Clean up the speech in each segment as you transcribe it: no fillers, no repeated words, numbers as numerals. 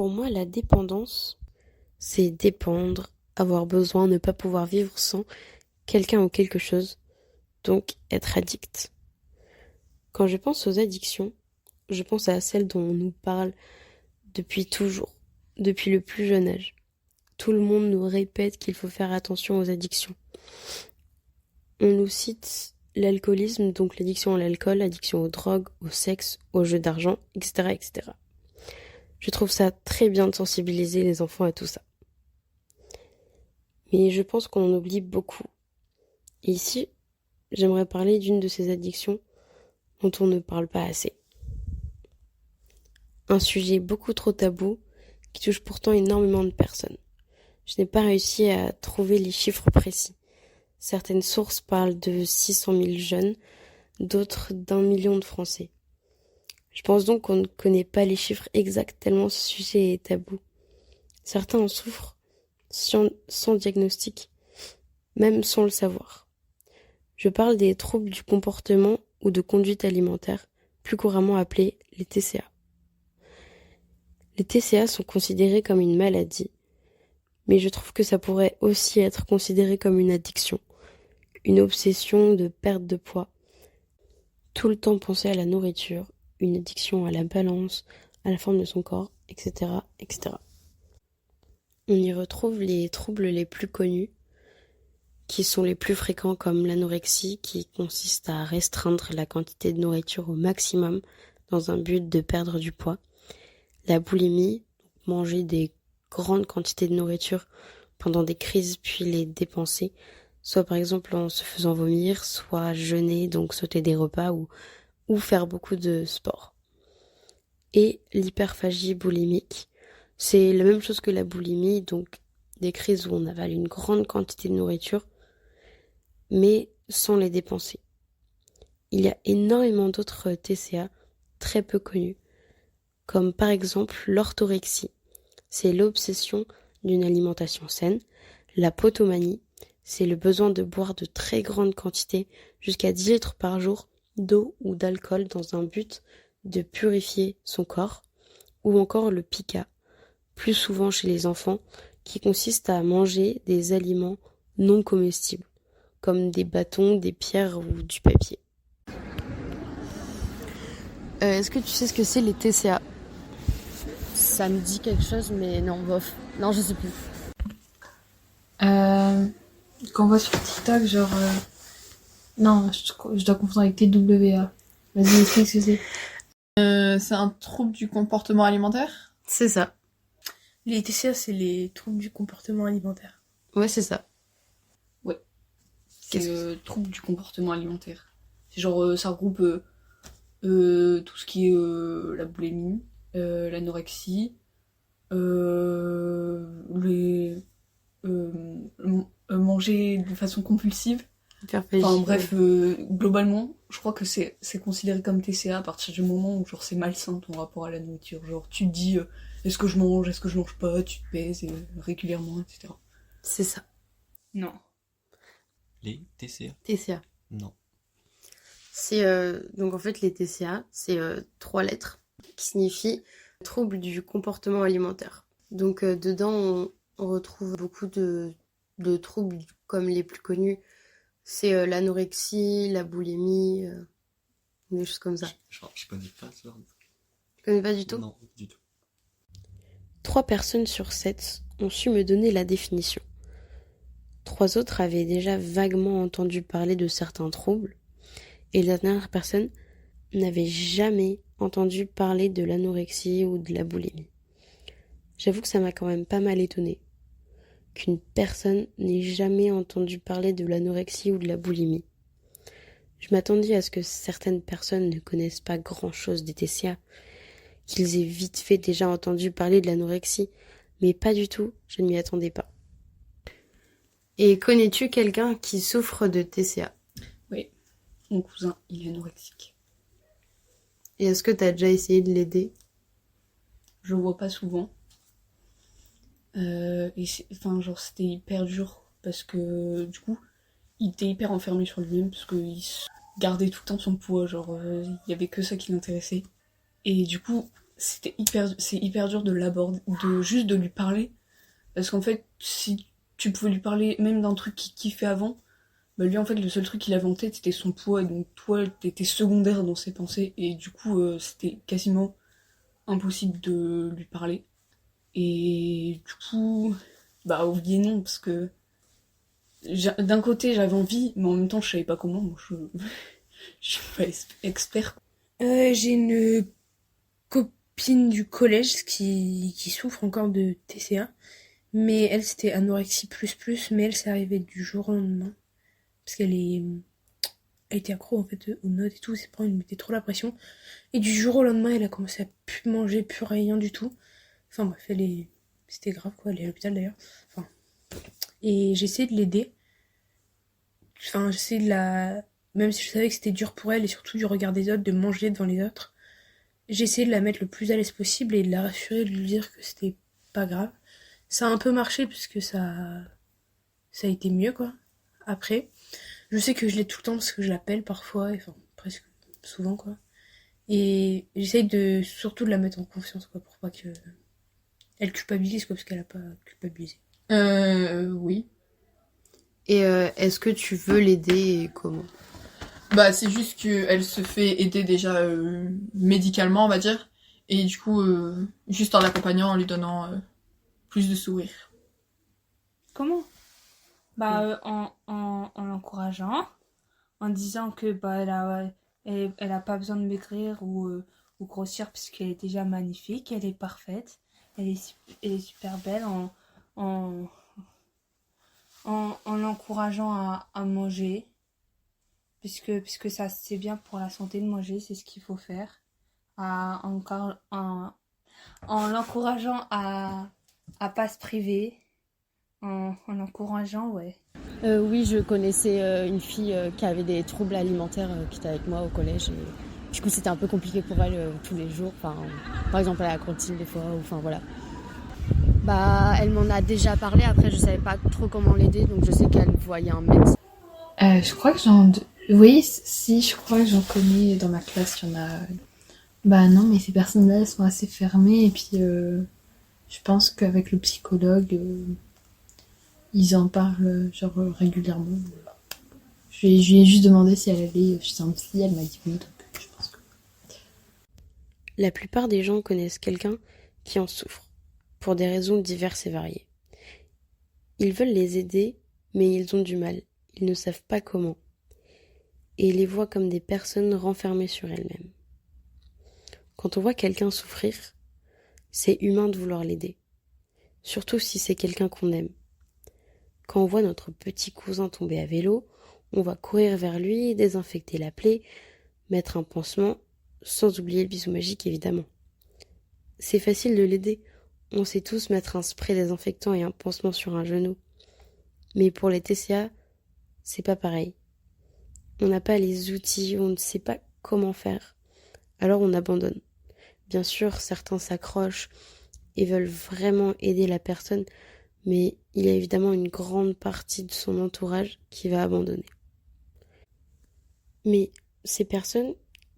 Pour moi, la dépendance, c'est dépendre, avoir besoin, ne pas pouvoir vivre sans quelqu'un ou quelque chose, donc être addict. Quand je pense aux addictions, je pense à celles dont on nous parle depuis toujours, depuis le plus jeune âge. Tout le monde nous répète qu'il faut faire attention aux addictions. On nous cite l'alcoolisme, donc l'addiction à l'alcool, l'addiction aux drogues, au sexe, aux jeux d'argent, etc., etc. Je trouve ça très bien de sensibiliser les enfants à tout ça. Mais je pense qu'on en oublie beaucoup. Et ici, j'aimerais parler d'une de ces addictions dont on ne parle pas assez. Un sujet beaucoup trop tabou qui touche pourtant énormément de personnes. Je n'ai pas réussi à trouver les chiffres précis. Certaines sources parlent de 600 000 jeunes, d'autres d'1 million de Français. Je pense donc qu'on ne connaît pas les chiffres exacts tellement ce sujet est tabou. Certains en souffrent sans diagnostic, même sans le savoir. Je parle des troubles du comportement ou de conduite alimentaire, plus couramment appelés les TCA. Les TCA sont considérés comme une maladie, mais je trouve que ça pourrait aussi être considéré comme une addiction, une obsession de perte de poids. Tout le temps penser à la nourriture, une addiction à la balance, à la forme de son corps, etc., etc. On y retrouve les troubles les plus connus, qui sont les plus fréquents comme l'anorexie, qui consiste à restreindre la quantité de nourriture au maximum dans un but de perdre du poids. La boulimie, manger des grandes quantités de nourriture pendant des crises puis les dépenser, soit par exemple en se faisant vomir, soit jeûner, donc sauter des repas ou faire beaucoup de sport. Et l'hyperphagie boulimique, c'est la même chose que la boulimie, donc des crises où on avale une grande quantité de nourriture, mais sans les dépenser. Il y a énormément d'autres TCA très peu connus, comme par exemple l'orthorexie. C'est l'obsession d'une alimentation saine. La potomanie, c'est le besoin de boire de très grandes quantités, jusqu'à 10 litres par jour, d'eau ou d'alcool dans un but de purifier son corps. Ou encore le pica, plus souvent chez les enfants, qui consiste à manger des aliments non comestibles, comme des bâtons, des pierres ou du papier. Est-ce que tu sais ce que c'est les TCA ? Ça me dit quelque chose, mais non, bof. Non, je sais plus. Qu'on voit sur TikTok, genre... Non, je dois confondre avec TWA. Vas-y, explique ce que c'est. C'est un trouble du comportement alimentaire. C'est ça. Les TCA, c'est les troubles du comportement alimentaire. Ouais, c'est ça. Ouais. Qu'est-ce C'est que le trouble du comportement alimentaire. C'est genre, ça regroupe tout ce qui est la boulimie, l'anorexie, manger de façon compulsive. Enfin bref, globalement, je crois que c'est considéré comme TCA à partir du moment où genre c'est malsain ton rapport à la nourriture. Genre tu te dis est-ce que je mange pas, tu te pèses régulièrement, etc. C'est ça. Non. Les TCA? TCA. Non. C'est donc en fait les TCA, c'est 3 lettres qui signifient trouble du comportement alimentaire. Donc dedans on retrouve beaucoup de troubles comme les plus connus. C'est l'anorexie, la boulimie, des choses comme ça. Je connais pas ce genre de truc. Tu connais pas du tout ? Non, du tout. 3 personnes sur 7 ont su me donner la définition. 3 autres avaient déjà vaguement entendu parler de certains troubles. Et la dernière personne n'avait jamais entendu parler de l'anorexie ou de la boulimie. J'avoue que ça m'a quand même pas mal étonnée. Qu'une personne n'ait jamais entendu parler de l'anorexie ou de la boulimie. Je m'attendais à ce que certaines personnes ne connaissent pas grand-chose des TCA, qu'ils aient vite fait déjà entendu parler de l'anorexie, mais pas du tout, je ne m'y attendais pas. Et connais-tu quelqu'un qui souffre de TCA ? Oui, mon cousin, il est anorexique. Et est-ce que tu as déjà essayé de l'aider ? Je le vois pas souvent. C'était hyper dur parce que du coup il était hyper enfermé sur lui-même parce qu'il gardait tout le temps son poids, il y avait que ça qui l'intéressait et du coup c'est hyper dur de l'aborder, juste de lui parler. Parce qu'en fait, si tu pouvais lui parler même d'un truc qu'il kiffait avant, bah lui en fait le seul truc qu'il avait en tête c'était son poids, et donc toi t'étais secondaire dans ses pensées, et du coup c'était quasiment impossible de lui parler. Et du coup, bah oui et non, parce que d'un côté j'avais envie, mais en même temps je savais pas comment, moi je suis pas expert. J'ai une copine du collège qui souffre encore de TCA, mais elle c'était anorexie plus, mais elle c'est arrivé du jour au lendemain, parce elle était accro en fait aux notes et tout, ses parents ils lui mettaient trop la pression, et du jour au lendemain elle a commencé à plus manger, plus rien du tout. Enfin bref, c'était grave quoi, elle est à l'hôpital d'ailleurs. Enfin, et j'ai essayé de l'aider. Enfin, j'essayais de la... Même si je savais que c'était dur pour elle, et surtout du regard des autres, de manger devant les autres, j'ai essayé de la mettre le plus à l'aise possible et de la rassurer, de lui dire que c'était pas grave. Ça a un peu marché puisque ça a été mieux quoi. Après, je sais que je l'ai tout le temps parce que je l'appelle parfois, enfin presque souvent quoi. Et j'essaye surtout de la mettre en confiance quoi, pour pas que elle culpabilise quoi, parce qu'elle a pas culpabilisé. Oui. Et est-ce que tu veux l'aider et comment? Bah, c'est juste qu'elle se fait aider déjà médicalement, on va dire. Et du coup, juste en l'accompagnant, en lui donnant plus de sourire. Comment? Bah, en l'encourageant, en disant que bah, elle a pas besoin de maigrir ou grossir puisqu'elle est déjà magnifique, elle est parfaite, elle est super belle en, en l'encourageant à manger, puisque ça c'est bien pour la santé de manger, c'est ce qu'il faut faire. En l'encourageant à pas se priver, en l'encourageant, ouais. Oui, je connaissais une fille qui avait des troubles alimentaires qui était avec moi au collège. Et du coup, c'était un peu compliqué pour elle tous les jours. Enfin, par exemple, à la cantine des fois. Enfin, voilà. Bah, elle m'en a déjà parlé. Après, je savais pas trop comment l'aider. Donc, je sais qu'elle voyait un médecin. Je crois que oui, si, je crois que j'en connais dans ma classe, il y en a... Bah non, mais ces personnes-là, elles sont assez fermées, et puis je pense qu'avec le psychologue, ils en parlent genre régulièrement. Je lui ai juste demandé si elle allait chez un psy, elle m'a dit oui, donc je pense que... La plupart des gens connaissent quelqu'un qui en souffre, pour des raisons diverses et variées. Ils veulent les aider, mais ils ont du mal, ils ne savent pas comment, et ils les voient comme des personnes renfermées sur elles-mêmes. Quand on voit quelqu'un souffrir, c'est humain de vouloir l'aider, surtout si c'est quelqu'un qu'on aime. Quand on voit notre petit cousin tomber à vélo, on va courir vers lui, désinfecter la plaie, mettre un pansement, sans oublier le bisou magique évidemment. C'est facile de l'aider, on sait tous mettre un spray désinfectant et un pansement sur un genou. Mais pour les TCA, c'est pas pareil. On n'a pas les outils, on ne sait pas comment faire. Alors on abandonne. Bien sûr, certains s'accrochent et veulent vraiment aider la personne, mais il y a évidemment une grande partie de son entourage qui va abandonner. Mais ces personnes,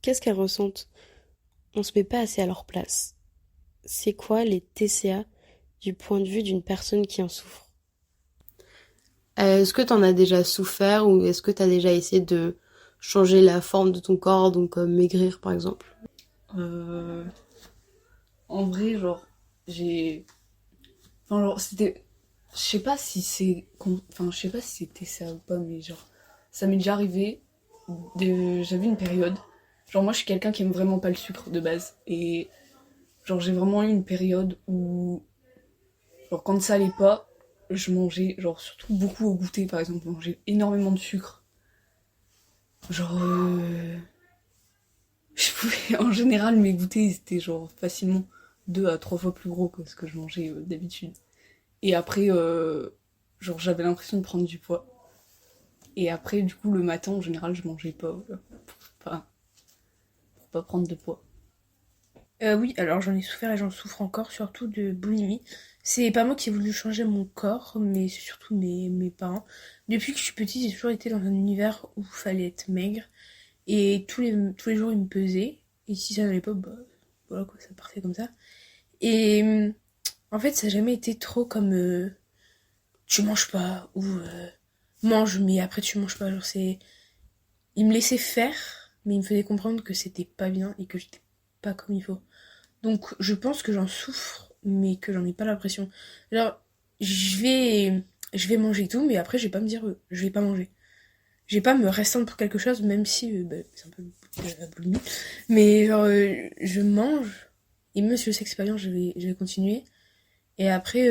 qu'est-ce qu'elles ressentent? On se met pas assez à leur place. C'est quoi les TCA du point de vue d'une personne qui en souffre? Est-ce que t'en as déjà souffert ou est-ce que t'as déjà essayé de changer la forme de ton corps, donc maigrir par exemple? En vrai, genre, Enfin, genre, c'était... Je sais pas si c'est... Enfin, je sais pas si c'était ça ou pas, mais genre, ça m'est déjà arrivé. J'avais une période... Genre, moi, je suis quelqu'un qui aime vraiment pas le sucre de base. Et genre, j'ai vraiment eu une période où... Genre, quand ça allait pas, je mangeais, genre, surtout beaucoup au goûter, par exemple. Je mangeais énormément de sucre. Genre... Je pouvais... En général, mes goûters, c'était genre facilement 2 à 3 fois plus gros que ce que je mangeais d'habitude. Et après, genre, j'avais l'impression de prendre du poids. Et après, du coup, le matin, en général, je mangeais pas. Pour pas prendre de poids. Oui, alors j'en ai souffert et j'en souffre encore, surtout de boulimie. C'est pas moi qui ai voulu changer mon corps, mais c'est surtout mes parents. Depuis que je suis petite, j'ai toujours été dans un univers où il fallait être maigre. Et tous les jours, ils me pesaient. Et si ça n'allait pas, bah, voilà quoi, ça partait comme ça. Et en fait, ça n'a jamais été trop comme tu manges pas ou mange mais après tu manges pas. Genre il me laissait faire, mais il me faisait comprendre que c'était pas bien et que j'étais pas comme il faut. Donc je pense que j'en souffre, mais que j'en ai pas l'impression. Alors je vais manger et tout, mais après je vais pas me dire je vais pas manger. Je vais pas me restreindre pour quelque chose, même si c'est un peu la boulimie. Mais genre je mange et même si je sais que c'est pas bien, je vais continuer. Et après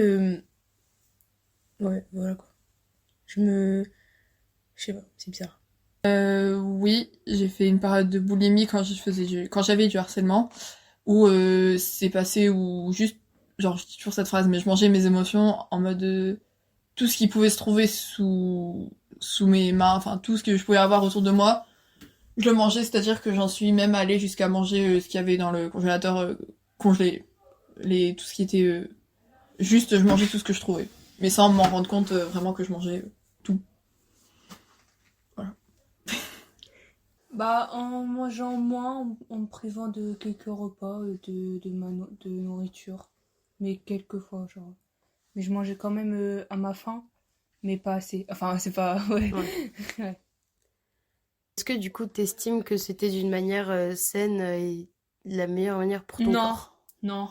ouais voilà quoi. Je sais pas, c'est bizarre. Oui, j'ai fait une période de boulimie quand j'avais du harcèlement, où c'est passé où juste, genre je dis toujours cette phrase, mais je mangeais mes émotions en mode tout ce qui pouvait se trouver sous mes mains, enfin tout ce que je pouvais avoir autour de moi, je le mangeais, c'est-à-dire que j'en suis même allée jusqu'à manger ce qu'il y avait dans le congélateur congelé, tout ce qui était juste, je mangeais tout ce que je trouvais, mais sans m'en rendre compte vraiment que je mangeais tout. Bah, en mangeant moins, en me privant de quelques repas, de nourriture. Mais quelques fois, genre. Mais je mangeais quand même à ma faim, mais pas assez. Enfin, c'est pas... Ouais. Ouais. Est-ce que du coup, t'estimes que c'était d'une manière saine et la meilleure manière pour ton corps? Non.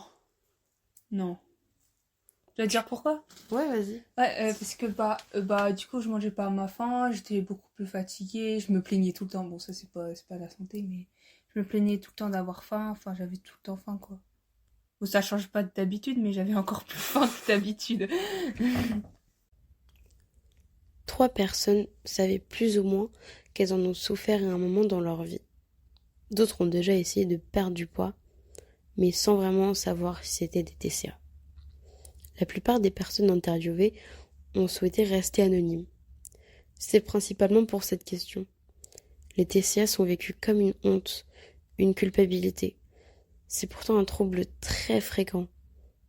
Tu vas dire pourquoi? Ouais, vas-y. Ouais, parce que du coup, je mangeais pas à ma faim, j'étais beaucoup plus fatiguée, je me plaignais tout le temps. Bon, ça, c'est pas la santé, mais je me plaignais tout le temps d'avoir faim. Enfin, j'avais tout le temps faim, quoi. Bon, ça change pas d'habitude, mais j'avais encore plus faim que d'habitude. 3 personnes savaient plus ou moins qu'elles en ont souffert à un moment dans leur vie. D'autres ont déjà essayé de perdre du poids, mais sans vraiment savoir si c'était des TCA. La plupart des personnes interviewées ont souhaité rester anonymes. C'est principalement pour cette question. Les TCA sont vécus comme une honte, une culpabilité. C'est pourtant un trouble très fréquent.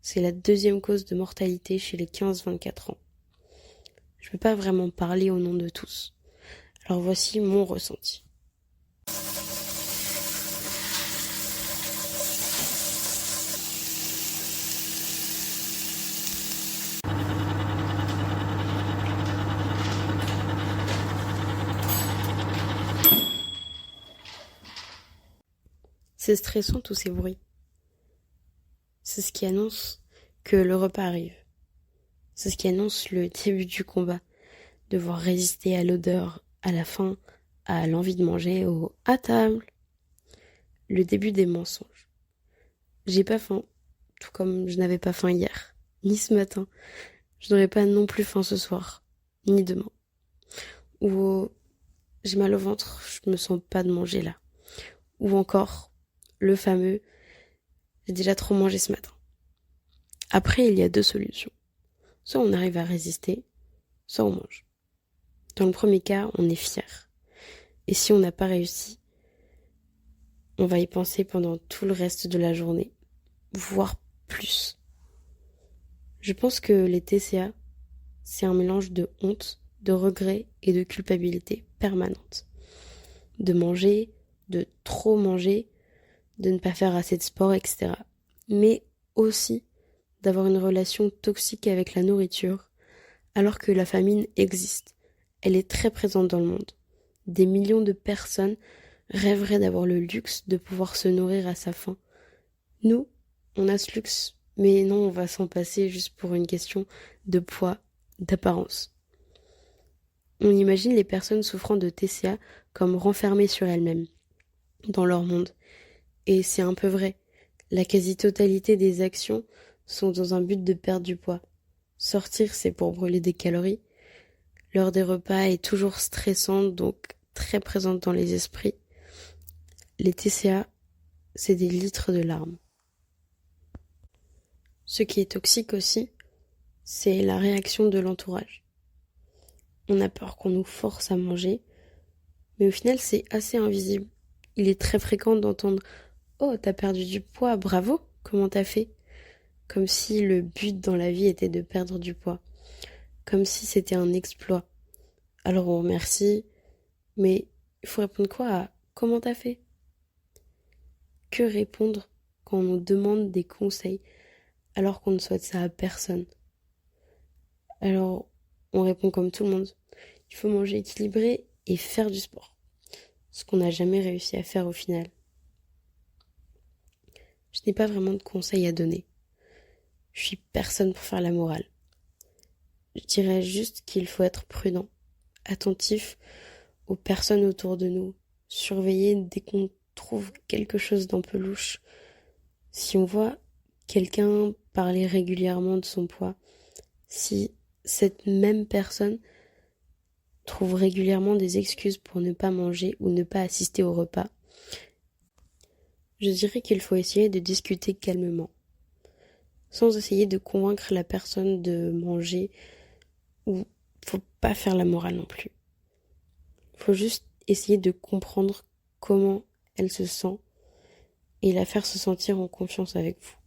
C'est la 2e cause de mortalité chez les 15-24 ans. Je ne peux pas vraiment parler au nom de tous. Alors voici mon ressenti. C'est stressant tous ces bruits. C'est ce qui annonce que le repas arrive. C'est ce qui annonce le début du combat. Devoir résister à l'odeur, à la faim, à l'envie de manger, au « à table ». Le début des mensonges. J'ai pas faim, tout comme je n'avais pas faim hier, ni ce matin. Je n'aurai pas non plus faim ce soir, ni demain. Ou j'ai mal au ventre, je me sens pas de manger là. Ou encore, le fameux « j'ai déjà trop mangé ce matin ». Après, il y a 2 solutions. Soit on arrive à résister, soit on mange. Dans le premier cas, on est fier. Et si on n'a pas réussi, on va y penser pendant tout le reste de la journée, voire plus. Je pense que les TCA, c'est un mélange de honte, de regret et de culpabilité permanente. De manger, de trop manger, de ne pas faire assez de sport, etc. Mais aussi d'avoir une relation toxique avec la nourriture, alors que la famine existe. Elle est très présente dans le monde. Des millions de personnes rêveraient d'avoir le luxe de pouvoir se nourrir à sa faim. Nous, on a ce luxe, mais non, on va s'en passer juste pour une question de poids, d'apparence. On imagine les personnes souffrant de TCA comme renfermées sur elles-mêmes, dans leur monde. Et c'est un peu vrai. La quasi-totalité des actions sont dans un but de perdre du poids. Sortir, c'est pour brûler des calories. L'heure des repas est toujours stressante, donc très présente dans les esprits. Les TCA, c'est des litres de larmes. Ce qui est toxique aussi, c'est la réaction de l'entourage. On a peur qu'on nous force à manger, mais au final, c'est assez invisible. Il est très fréquent d'entendre « Oh, t'as perdu du poids, bravo, comment t'as fait ?» Comme si le but dans la vie était de perdre du poids. Comme si c'était un exploit. Alors on remercie, mais il faut répondre quoi à « Comment t'as fait ?» Que répondre quand on nous demande des conseils alors qu'on ne souhaite ça à personne. Alors, on répond comme tout le monde. Il faut manger équilibré et faire du sport. Ce qu'on n'a jamais réussi à faire au final. Je n'ai pas vraiment de conseils à donner. Je suis personne pour faire la morale. Je dirais juste qu'il faut être prudent, attentif aux personnes autour de nous, surveiller dès qu'on trouve quelque chose d'un peu louche. Si on voit quelqu'un parler régulièrement de son poids, si cette même personne trouve régulièrement des excuses pour ne pas manger ou ne pas assister au repas, je dirais qu'il faut essayer de discuter calmement, sans essayer de convaincre la personne de manger, ou faut pas faire la morale non plus. Faut juste essayer de comprendre comment elle se sent et la faire se sentir en confiance avec vous.